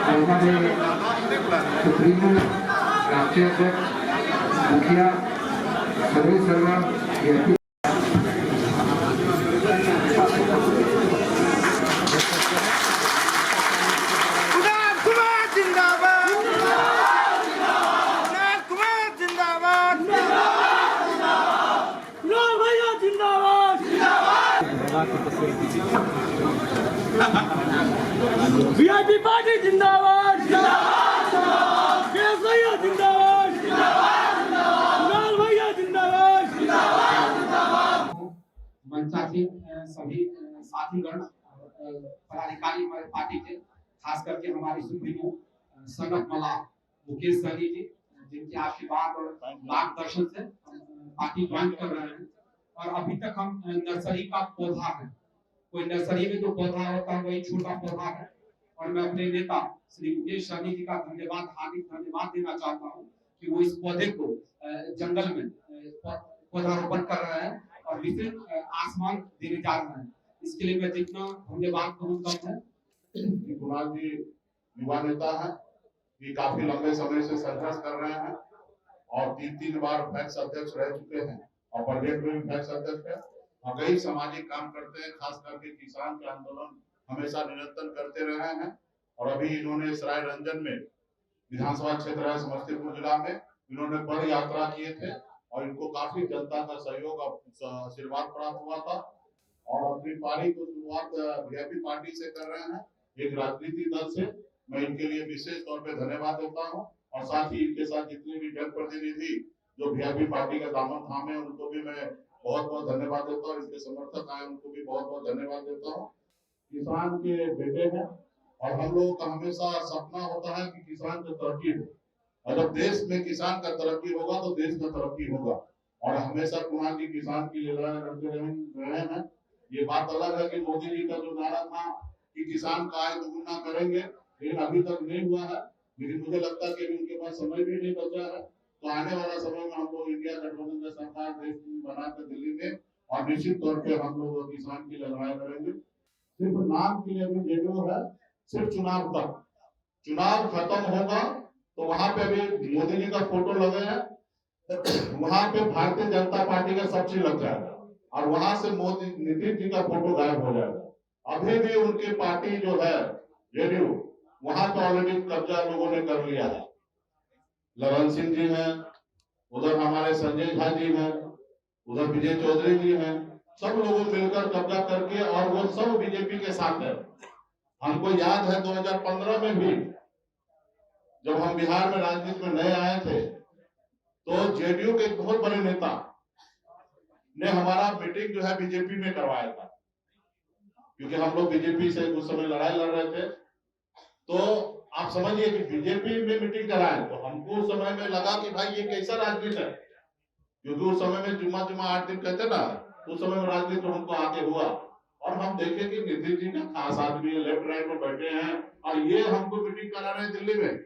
हमारे सुप्रीमो राष्ट्रीय अध्यक्ष मुखिया सर्वे सर्वा वीआईपी पार्टी जिंदाबाद जिंदाबाद केस भैया जिंदाबाद जिंदाबाद भैया जिंदाबाद मंचासी सभी साथीगण पदाधिकारी हमारे पार्टी के, खास करके हमारे सुप्रीमो सनत मला मुकेश सहनी जी, जिनके आशीर्वाद और मार्गदर्शन से पार्टी ज्वाइन कर रहे हैं। और अभी तक हम नर्सरी का पौधा है, कोई नर्सरी में जो पौधा होता है वही छोटा पौधा है। और मैं अपने नेता श्री मुकेश सहनी जी का हार्दिक धन्यवाद देना चाहता हूँ कि वो इस पौधे को जंगल में पौधारोपण कर रहे हैं और विशेष आसमान देने जा रहे हैं। इसके लिए मैं जितना धन्यवाद करूँ कम है। कुणाल जी युवा नेता है, ये काफी लंबे समय से संघर्ष कर रहे हैं और 3 बार पैक्स अध्यक्ष रह चुके हैं और प्रदेश में भी पैक्स अध्यक्ष है और कई सामाजिक काम करते हैं। खास करके किसान के आंदोलन हमेशा निरंतर करते रहे हैं और अभी इन्होंने सराय रंजन में विधानसभा क्षेत्र है समस्तीपुर जिला में, इन्होंने पद यात्रा किए थे और इनको काफी जनता का सहयोग और आशीर्वाद प्राप्त हुआ था। और अपनी पार्टी को शुरुआत वीआईपी पार्टी से कर रहे हैं, एक राजनीतिक दल से। मैं इनके लिए विशेष तौर पे धन्यवाद देता हूँ और साथ ही इनके साथ जितने भी जनप्रतिनिधि जो वीआईपी पार्टी का दामन थामे उनको भी मैं बहुत बहुत धन्यवाद देता हूँ। इनके समर्थक आए उनको भी बहुत बहुत धन्यवाद देता हूँ। किसान के बेटे हैं और हम लोगों का हमेशा सपना होता है कि किसान की तरक्की हो, और जब देश में किसान का तरक्की होगा तो देश का तरक्की होगा। और हमेशा कुणाल जी किसान की लड़ाई लड़ते रहे हैं। ये बात अलग है कि मोदी जी का जो नारा था कि किसान का आय दोगुना करेंगे, लेकिन अभी तक नहीं हुआ है। लेकिन मुझे लगता है कि अभी उनके पास समय भी नहीं बचा है, तो आने वाला समय में हम लोग इंडिया गठबंधन का सरकार देश में बनाकर दिल्ली में और निश्चित तौर पे हम लोग किसान की लड़ाई लड़ेंगे। सिर्फ नाम के लिए भी जेडीयू है, सिर्फ चुनाव तक, चुनाव खत्म होगा तो वहां पे अभी मोदी जी का फोटो लगे हैं, वहां पे भारतीय जनता पार्टी का सब चीज लग जाएगा और वहां से मोदी नीतीश जी का फोटो गायब हो जाएगा। अभी भी उनकी पार्टी जो है जेडीयू, वहां पे ऑलरेडी कब्जा लोगों ने कर लिया है। ललन सिंह जी हैं, उधर हमारे संजय झा जी हैं, उधर विजय चौधरी जी हैं, सब लोगों मिलकर कब्जा करके, और वो सब बीजेपी के साथ है। हमको याद है 2015 में भी जब हम बिहार में राजनीति में नए आए थे तो जेडीयू के एक बहुत बड़े नेता ने हमारा मीटिंग जो है बीजेपी में करवाया था, क्योंकि हम लोग बीजेपी से उस समय लड़ाई लड़ रहे थे। तो आप समझिए कि बीजेपी में मीटिंग कराए, तो हमको उस समय में लगा कि भाई ये कैसा राजनीति है, क्योंकि उस समय में जुम्मा 8 दिन कहते ना, उस समय में राजनीति हमको आगे हुआ और हम देखे कि नीतीश जी का खास आदमी लेफ्ट राइट में बैठे हैं और ये हमको मीटिंग करा रहे हैं दिल्ली में।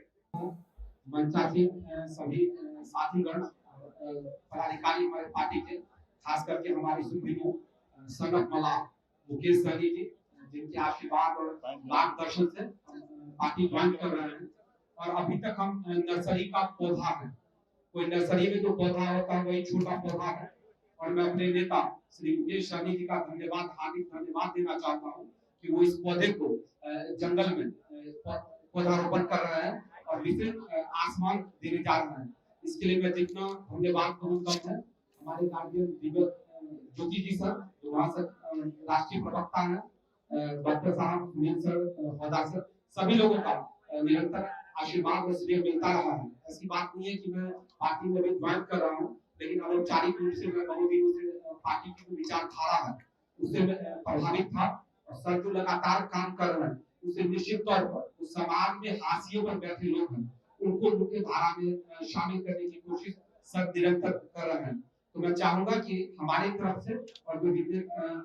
मंचासी सभी साथीगण पदाधिकारी हमारे पार्टी के, खास करके हमारे सुप्रीमो सनत मला मुकेश सहनी जी, जिनके आशीर्वाद और मार्गदर्शन से पार्टी ज्वाइन कर रहे हैं। और अभी तक हम नर्सरी का पौधा है, कोई नर्सरी में जो पौधा होता है वही छोटा पौधा है। और मैं अपने नेता श्री मुकेश सहनी जी का हार्दिक धन्यवाद देना चाहता हूँ कि वो इस पौधे को जंगल में पौधारोपण कर रहे हैं और विशेष आसमान देने जा रहे हैं। इसके लिए मैं जितना धन्यवाद करूँ कम है। हमारे गार्जियन ज्योति जी सर, जो वहाँ से राष्ट्रीय प्रवक्ता है, डॉक्टर साहब, सुनील सर, हौदा सर, सभी लोगों का निरंतर आशीर्वाद और स्नेह मिलता रहा है। ऐसी बात नहीं है कि मैं पार्टी में भी ज्वाइन कर रहा हूँ, लेकिन अनौपचारिक रूप से मैं बहुत दिनों से पार्टी की जो विचारधारा है उससे मैं प्रभावित था। और सर जो लगातार काम कर रहे हैं उससे निश्चित तौर पर उस समाज में हाशिए पर बैठे लोग हैं उनको मुख्य धारा में शामिल करने की कोशिश सर निरंतर कर रहे हैं। तो मैं चाहूंगा कि हमारी तरफ से और जो जितने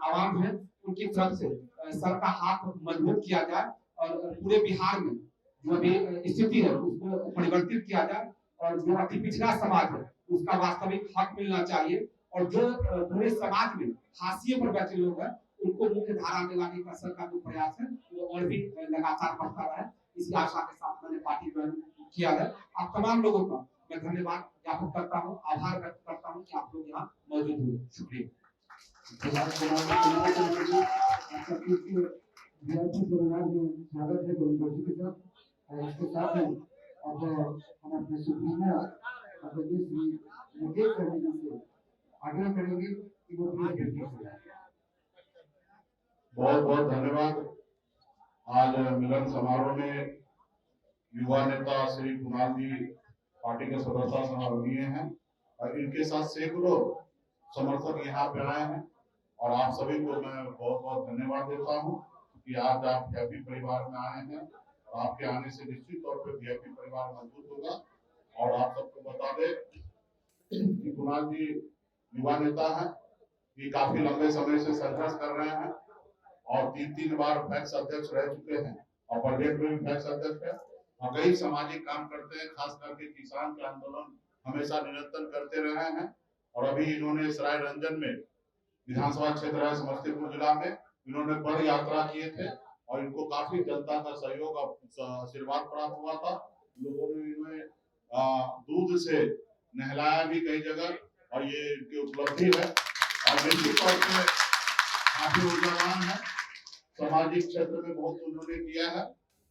आवाम है उनकी तरफ से सर का हाथ मजबूत किया जाए और पूरे बिहार में जो भी स्थिति है उसको परिवर्तित किया जाए और जो अति पिछड़ा समाज है उसका वास्तविक हक मिलना चाहिए। और जो पूरे समाज में हाशिए पर बैठे लोग हैं उनको मुख्य धारा में लाने का सर का जो प्रयास है वो और भी लगातार बढ़ता रहे, इसी आशा के साथ किया है। आप तमाम लोगों का मैं धन्यवाद ज्ञापन करता हूँ, आभार व्यक्त करता हूँ कि आप लोग यहाँ मौजूद हुए। शुक्रिया। स्वागत है गुरुजी के साथ, और इसके साथ ही अब हम अपने सुप्रीमो आदरणीय श्री मुकेश सहनी जी से आग्रह करेंगे कि वो प्लीज गिफ्ट करें। बहुत बहुत धन्यवाद। आज मिलन समारोह में युवा नेता श्री कुणाल जी पार्टी के सदस्यता समारोह हैं और इनके साथ सैकड़ों समर्थक यहाँ पे आए हैं और आप सभी को मैं बहुत बहुत धन्यवाद देता हूँ कि आज आप वीआईपी परिवार में आए हैं और आपके आने से निश्चित तौर पे वीआईपी परिवार मजबूत होगा। और आप सबको बता दें कि कुणाल जी युवा नेता हैं, ये काफी लंबे समय से संघर्ष कर रहे हैं और 3 बार पैक्स अध्यक्ष रह चुके हैं और प्रदेश में भी पैक्स अध्यक्ष है और कई सामाजिक काम करते हैं, खास करके किसान के आंदोलन हमेशा निरंतर करते रहे हैं। और अभी इन्होंने सराय रंजन में विधानसभा क्षेत्र है समस्तीपुर जिला में, इन्होंने पद यात्रा किए थे और इनको काफी जनता का सहयोग और आशीर्वाद प्राप्त हुआ था। लोगों ने इन्हें दूध से नहलाया भी कई जगह और ये इनकी उपलब्धि है और निश्चित तौर पे काफी ऊर्जावान है। सामाजिक क्षेत्र में बहुत उन्होंने किया है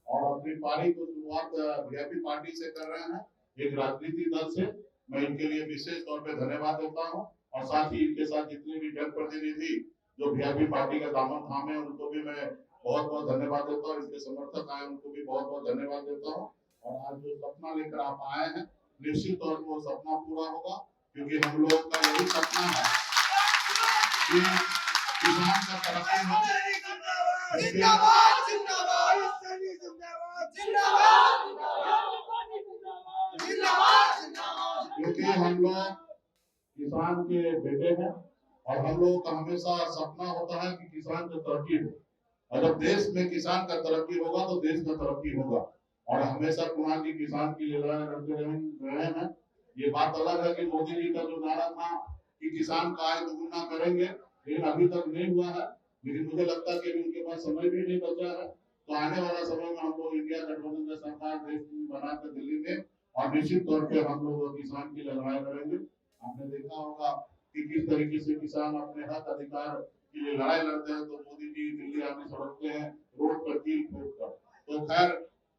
और अपनी पारी को शुरुआत वीआईपी पार्टी से कर रहे हैं, एक राजनीतिक दल से। मैं इनके लिए विशेष तौर पे धन्यवाद देता हूँ और साथ ही इनके साथ जितने भी जनप्रतिनिधि जो वीआईपी पार्टी का दामन थामे उनको भी मैं बहुत बहुत धन्यवाद देता हूँ। इनके समर्थक आए उनको भी बहुत बहुत धन्यवाद देता हूँ। और आज जो सपना लेकर आप आए हैं निश्चित तौर पर वो सपना पूरा होगा, क्योंकि हम लोग का यही सपना है कि किसान का तरक्की हो। क्योंकि हम लोग किसान के बेटे हैं और हम लोगों का हमेशा सपना होता है कि किसान का तरक्की हो और जब देश में किसान का तरक्की होगा तो देश का तरक्की होगा। और हमेशा कुणाल जी किसान की लड़ाई लड़ते रहे हैं। ये बात अलग है कि मोदी जी का जो नारा था कि किसान का आय दुगुना करेंगे, लेकिन अभी तक नहीं हुआ है। लेकिन मुझे लगता है कि अभी उनके पास समय भी नहीं बचा है, तो आने वाला समय में हम लोग इंडिया गठबंधन का सरकार देश में बनाकर दिल्ली में और निश्चित तौर पे हम लोग किसान की लड़ाई करेंगे। आपने देखा होगा कि किस तरीके से किसान अपने हक अधिकार के लिए लड़ाई लड़ते हैं, तो मोदी जी दिल्ली आके सड़कते हैं रोड पर कील ठोक कर। तो खैर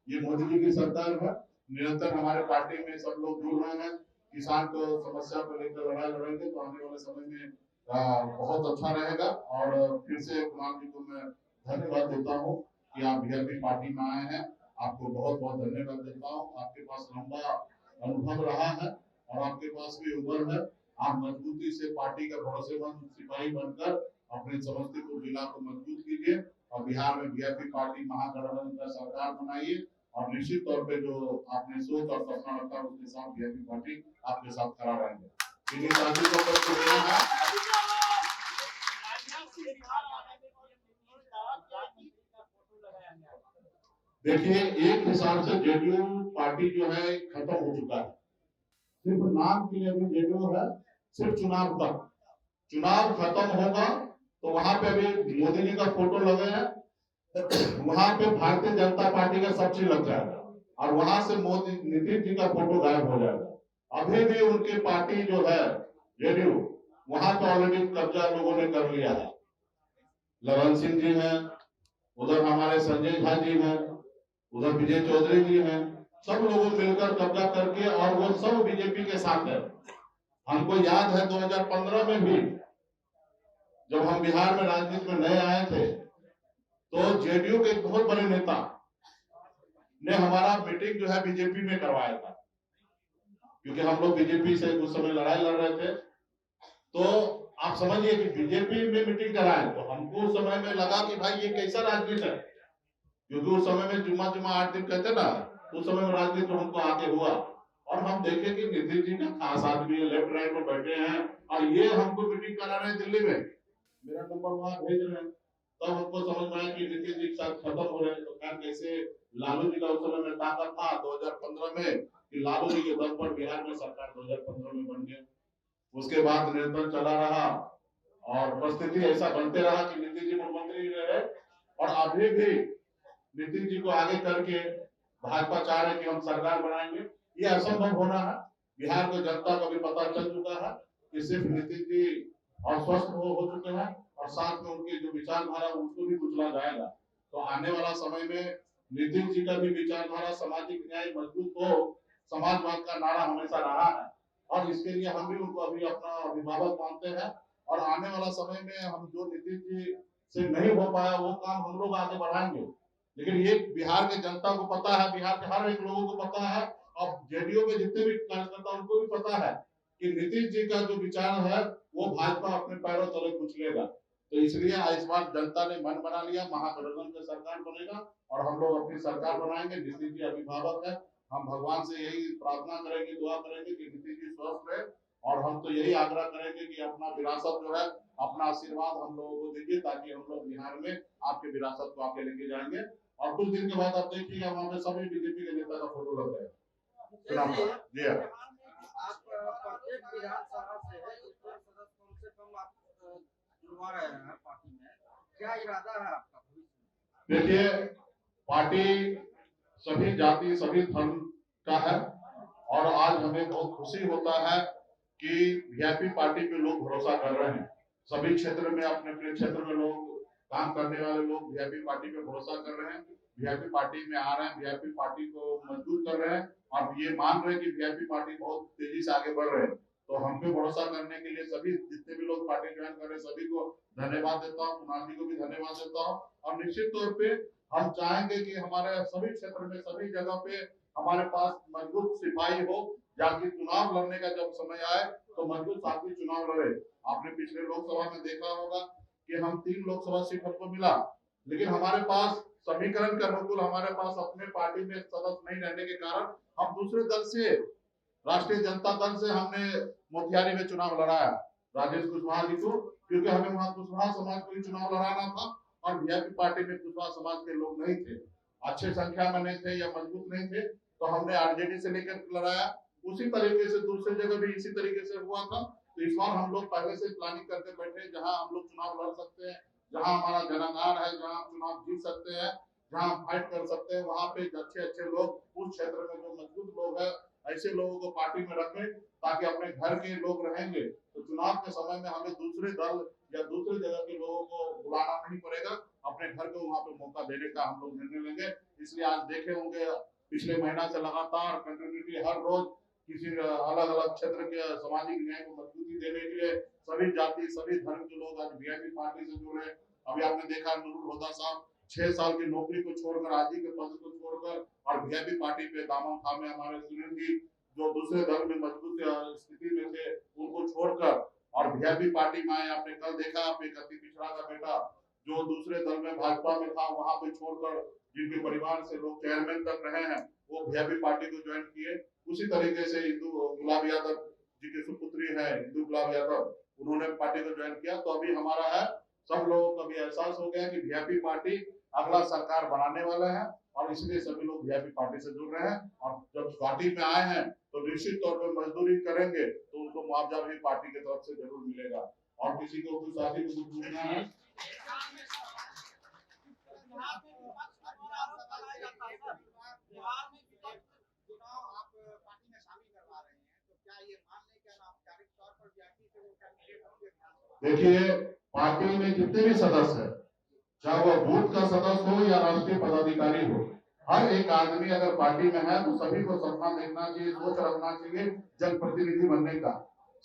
ये मोदी जी की सरकार है, निरंतर हमारे पार्टी में सब लोग जुड़ रहे हैं, किसान को समस्या को लेकर लड़ाई लड़ेंगे, तो आने वाले समय में बहुत अच्छा रहेगा। और फिर से कुणाल जी को मैं धन्यवाद देता हूँ कि आप वीआईपी पार्टी में आए हैं, आपको बहुत बहुत धन्यवाद देता हूँ। आपके पास लंबा अनुभव रहा है और आपके पास भी उम्र है, आप मजबूती से पार्टी का भरोसेमंद सिपाही बनकर अपने समस्तीपुर जिला को मजबूत कीजिए और बिहार में वीआईपी पार्टी महागठबंधन का सरकार बनाइए और निश्चित तौर पे जो आपने सोच और सपना रखा उसके साथ वीआईपी पार्टी आपके साथ खड़ा रहेंगे। देखिए एक हिसाब से जेडीयू पार्टी जो है खत्म हो चुका है, सिर्फ नाम के लिए अभी जेडीयू है, सिर्फ चुनाव तक। चुनाव खत्म होगा तो वहां पे अभी मोदी जी का फोटो लगे हैं, वहां पे भारतीय जनता पार्टी का सब चीज लग जाएगा और वहां से मोदी नीतीश जी का फोटो गायब हो जाएगा। अभी भी उनकी पार्टी जो है जेडीयू वहां पे ऑलरेडी कब्जा लोगों ने कर लिया है। ललन सिंह जी हैं, उधर हमारे संजय झा जी हैं, उधर विजय चौधरी जी हैं, सब लोगों मिलकर कब्जा करके और वो सब बीजेपी के साथ है। हमको याद है 2015 में भी जब हम बिहार में राजनीति में नए आए थे तो जेडीयू के एक बहुत बड़े नेता ने हमारा मीटिंग जो है बीजेपी में करवाया था, क्योंकि हम लोग बीजेपी से उस समय लड़ाई लड़ रहे थे। तो आप समझिए कि बीजेपी में मीटिंग कराए तो हमको उस समय में लगा कि भाई ये कैसा राजनीति है, क्योंकि उस समय में जुम्मा 8 दिन कहते ना, उस समय में राजनीति तो हमको आगे हुआ और हम देखे कि नीतीश जी का खास आदमी है, लेफ्ट राइट में बैठे हैं और ये हमको मीटिंग करा रहे हैं दिल्ली में, मेरा नंबर वहां भेज रहे हैं। तब हमको समझ में आया कि नीतीश जी के साथ खत्म हो रहे हैं। तो खैर कैसे लालू जी का उस समय में ताकत था 2015 में कि लालू जी के दम पर बिहार में सरकार 2015 में बन गई। उसके बाद निरंतर चला रहा और परिस्थिति ऐसा बनते रहा कि नीतीश जी मुख्यमंत्री रहे और अभी भी नीतीश जी को आगे करके भाजपा चाह रहे हैं कि हम सरकार बनाएंगे, ये असंभव होना है। बिहार को जनता को भी पता चल चुका है कि सिर्फ नीतीश जी अस्वस्थ हो चुके हैं और साथ में उनकी जो विचारधारा उसको भी कुचला जाएगा। तो आने वाला समय में नीतीश जी का भी विचारधारा सामाजिक न्याय मजबूत हो, समाजवाद का नारा हमेशा रहा है और इसके लिए हम भी उनको अभी अपना अभिभावक मानते हैं। और आने वाला समय में हम जो नीतीश जी से नहीं हो पाया वो काम हम लोग आगे बढ़ाएंगे। लेकिन ये बिहार के जनता को पता है, बिहार के हर एक लोगों को पता है और जेडीयू के जितने भी कार्यकर्ता उनको भी पता है कि नीतीश जी का जो विचार है वो भाजपा अपने पैरों तले कुचलेगा। तो इसलिए इस बार जनता ने मन बना लिया, महागठबंधन की सरकार बनेगा और हम लोग अपनी सरकार बनाएंगे। नीतीश जी अभिभावक है, हम भगवान से यही प्रार्थना करेंगे, दुआ करेंगे कि नीतीश जी स्वस्थ रहे और हम तो यही आग्रह करेंगे कि अपना विरासत जो है, अपना आशीर्वाद हम लोगों को दीजिए ताकि हम लोग बिहार में आपके विरासत को आगे लेके जाएंगे। और कुछ दिन के बाद आप देखिएगा वहां पे सभी बीजेपी के नेता का फोटो लग जाएगा। जी हाँ, आप प्रत्येक विधानसभा से एक सदस्य कम से कम आप जुड़वा रहे हैं पार्टी में, क्या इरादा है आपका भविष्य में? देखिए पार्टी सभी जाति सभी धर्म का है और आज हमें बहुत खुशी होता है कि वीआईपी पार्टी पे लोग भरोसा कर रहे हैं। सभी क्षेत्र में अपने अपने क्षेत्र में लोग काम करने वाले लोग वीआईपी पार्टी पे भरोसा कर रहे हैं, वीआईपी पार्टी में आ रहे हैं, वीआईपी पार्टी को मजबूत कर रहे हैं और ये मान रहे हैं कि वीआईपी पार्टी बहुत तेजी से आगे बढ़ रहे हैं। तो हम पे भरोसा करने के लिए सभी जितने भी लोग पार्टी ज्वाइन कर रहे हैं सभी को धन्यवाद देता हूँ, कुणाल जी को भी धन्यवाद देता हूँ। और निश्चित तौर पे हम चाहेंगे कि हमारे सभी क्षेत्र में सभी जगह पे हमारे पास मजबूत सिपाही हो, जाकि चुनाव लड़ने का जब समय आए तो मजबूत साथी चुनाव लड़े। आपने पिछले लोकसभा में देखा होगा कि हम 3 लोकसभा सीट हमको मिला, लेकिन हमारे पास समीकरण के अनुकूल हमारे पास अपने पार्टी में सदस्य नहीं रहने के कारण हम दूसरे दल से, राष्ट्रीय जनता दल से हमने मोतिहारी में चुनाव लड़ाया राजेश कुशवाहा जी को, क्योंकि हमें वहां कुशवाहा समाज को ही चुनाव लड़ाना था और वीआईपी पार्टी में कुशवाहा समाज के लोग नहीं थे, अच्छे संख्या में नहीं थे या मजबूत नहीं थे, तो हमने आरजेडी से लेकर लड़ाया। उसी तरीके से दूसरी जगह भी इसी तरीके से हुआ था। तो इस बार हम लोग पहले से प्लानिंग करके बैठे, जहां हम लोग चुनाव लड़ सकते हैं, जहां हमारा जनाधार है, जहां हम चुनाव जीत सकते हैं, जहां हम फाइट कर सकते हैं, वहां पे अच्छे अच्छे लोग उस क्षेत्र में जो मजबूत लोग हैं ऐसे लोगों को पार्टी में रखें ताकि अपने घर के लोग रहेंगे तो चुनाव के समय में हमें दूसरे दल या दूसरे जगह के लोगों को बुलाना नहीं पड़ेगा, अपने घर को वहां पे मौका देने का हम लोग निर्णय लेंगे। इसलिए आज देखे होंगे पिछले महीना से लगातार कंटिन्यूटी हर रोज किसी अलग अलग क्षेत्र के सामाजिक न्याय को मजबूती देने के लिए सभी जाति सभी धर्म के लोग आज वीआईपी पार्टी से जुड़े। अभी आपने देखा नूरुल हुदा साहब 6 साल की नौकरी को छोड़कर, आज के पद को छोड़कर और वीआईपी पार्टी पे दामन थामे हमारे सुनील जी जो दूसरे दल में मजबूत स्थिति में थे उनको छोड़कर और वीआईपी पार्टी में आए। आपने कल देखा एक अति पिछड़ा का बेटा जो दूसरे दल में भाजपा में था वहां पे छोड़कर जिनके परिवार से लोग चेयरमैन तक रहे हैं वो वीआईपी पार्टी को ज्वाइन किए। उसी तरीके से इंदु गुलाब यादव जी की सुपुत्री है इंदु गुलाब यादव, उन्होंने पार्टी को ज्वाइन किया। तो अभी हमारा है सब लोगों को भी एहसास हो गया कि वीआईपी पार्टी अगला सरकार बनाने वाला है और इसलिए सभी लोग वीआईपी पार्टी से जुड़ रहे हैं और जब पार्टी में आए हैं तो निश्चित तौर पर मजदूरी करेंगे तो उनको मुआवजा भी पार्टी की तरफ से जरूर मिलेगा। और किसी को कुछ साथी को कुछ पूछना है? देखिए पार्टी में जितने भी सदस्य हैं, चाहे वह बूथ का सदस्य हो या राष्ट्रीय पदाधिकारी हो, हर एक आदमी अगर पार्टी में है तो सभी को सम्मान देखना चाहिए, सोच रखना चाहिए जनप्रतिनिधि बनने का।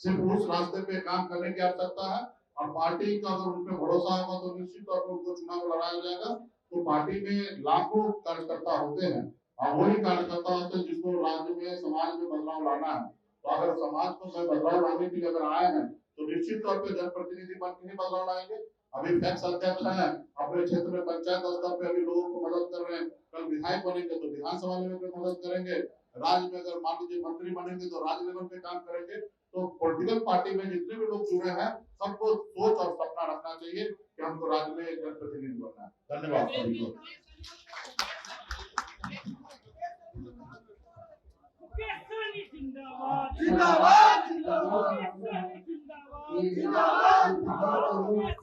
सिर्फ उस रास्ते पे काम करने की आवश्यकता है और पार्टी का अगर उन पर भरोसा होगा तो निश्चित तौर पर उनको चुनाव लड़ाया जाएगा। तो पार्टी में लाखों कार्यकर्ता होते हैं और वही कार्यकर्ता होते हैं जिसको राज्य में समाज में बदलाव लाना है। तो अगर समाज को बदलाव लाने के लिए अगर आए हैं तो निश्चित तौर पर जनप्रतिनिधि बन के ही बदलाव लाएंगे। अभी पैक्स अध्यक्ष हैं, अपने क्षेत्र में पंचायत स्तर पे अभी लोगों को मदद कर रहे हैं, कल विधायक बनेंगे तो विधानसभा लेवल पे मदद करेंगे, राज्य में अगर मान लीजिए मंत्री बनेंगे तो राज्य लेवल पे काम करेंगे। तो पॉलिटिकल पार्टी में जितने भी लोग जुड़े हैं सबको सोच और सपना रखना चाहिए कि हमको राज्य में जनप्रतिनिधि बनना है। धन्यवाद सभी को। जिंदाबाद जिंदाबाद जिंदाबाद जिंदाबाद जिंदाबाद।